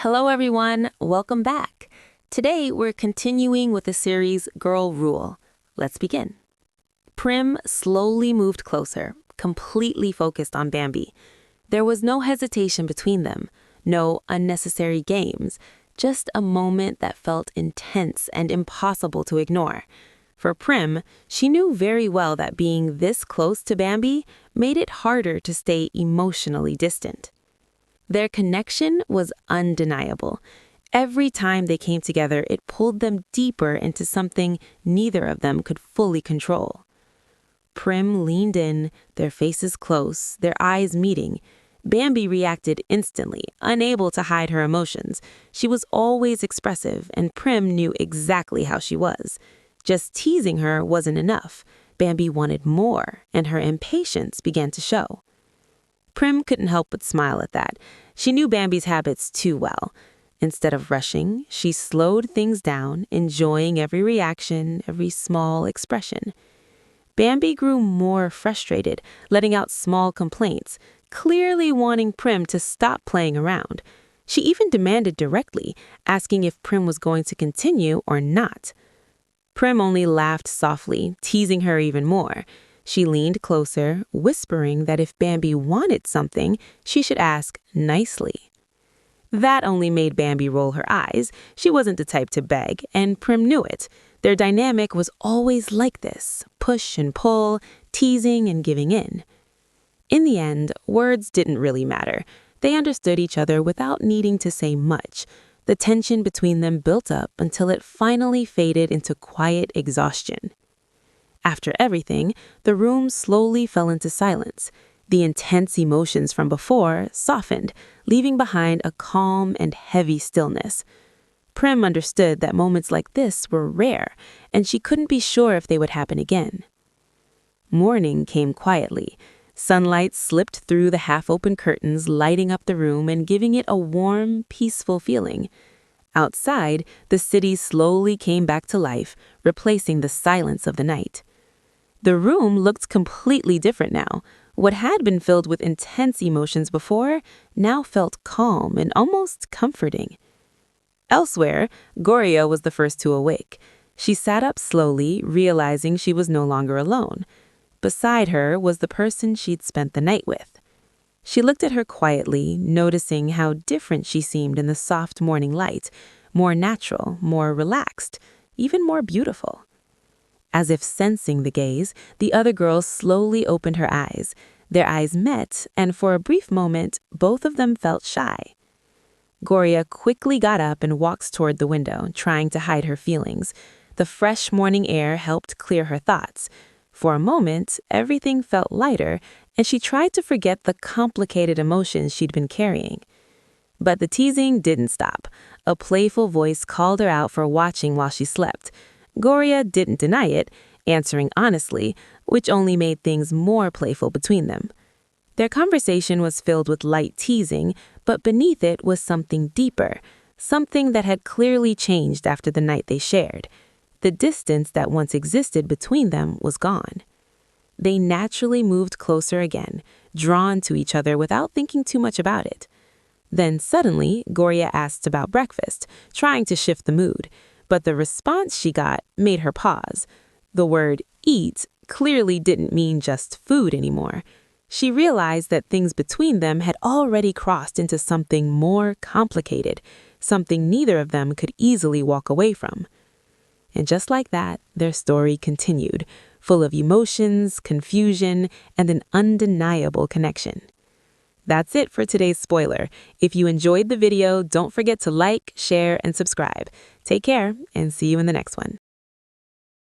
Hello everyone, welcome back. Today we're continuing with the series Girl Rule. Let's begin. Prim slowly moved closer, completely focused on Bambi. There was no hesitation between them, no unnecessary games, just a moment that felt intense and impossible to ignore. For Prim, she knew very well that being this close to Bambi made it harder to stay emotionally distant. Their connection was undeniable. Every time they came together, it pulled them deeper into something neither of them could fully control. Prim leaned in, their faces close, their eyes meeting. Bambi reacted instantly, unable to hide her emotions. She was always expressive, and Prim knew exactly how she was. Just teasing her wasn't enough. Bambi wanted more, and her impatience began to show. Prim couldn't help but smile at that. She knew Bambi's habits too well. Instead of rushing, she slowed things down, enjoying every reaction, every small expression. Bambi grew more frustrated, letting out small complaints, clearly wanting Prim to stop playing around. She even demanded directly, asking if Prim was going to continue or not. Prim only laughed softly, teasing her even more. She leaned closer, whispering that if Bambi wanted something, she should ask nicely. That only made Bambi roll her eyes. She wasn't the type to beg, and Prim knew it. Their dynamic was always like this, push and pull, teasing and giving in. In the end, words didn't really matter. They understood each other without needing to say much. The tension between them built up until it finally faded into quiet exhaustion. After everything, the room slowly fell into silence. The intense emotions from before softened, leaving behind a calm and heavy stillness. Prim understood that moments like this were rare, and she couldn't be sure if they would happen again. Morning came quietly. Sunlight slipped through the half-open curtains, lighting up the room and giving it a warm, peaceful feeling. Outside, the city slowly came back to life, replacing the silence of the night. The room looked completely different now. What had been filled with intense emotions before now felt calm and almost comforting. Elsewhere, Goria was the first to awake. She sat up slowly, realizing she was no longer alone. Beside her was the person she'd spent the night with. She looked at her quietly, noticing how different she seemed in the soft morning light, more natural, more relaxed, even more beautiful. As if sensing the gaze, the other girl slowly opened her eyes. Their eyes met, and for a brief moment, both of them felt shy. Goria quickly got up and walked toward the window, trying to hide her feelings. The fresh morning air helped clear her thoughts. For a moment, everything felt lighter, and she tried to forget the complicated emotions she'd been carrying. But the teasing didn't stop. A playful voice called her out for watching while she slept. Goria didn't deny it, answering honestly, which only made things more playful between them. Their conversation was filled with light teasing, but beneath it was something deeper, something that had clearly changed after the night they shared. The distance that once existed between them was gone. They naturally moved closer again, drawn to each other without thinking too much about it. Then suddenly, Goria asked about breakfast, trying to shift the mood. But the response she got made her pause. The word eat clearly didn't mean just food anymore. She realized that things between them had already crossed into something more complicated, something neither of them could easily walk away from. And just like that, their story continued, full of emotions, confusion, and an undeniable connection. That's it for today's spoiler. If you enjoyed the video, don't forget to like, share, and subscribe. Take care, and see you in the next one.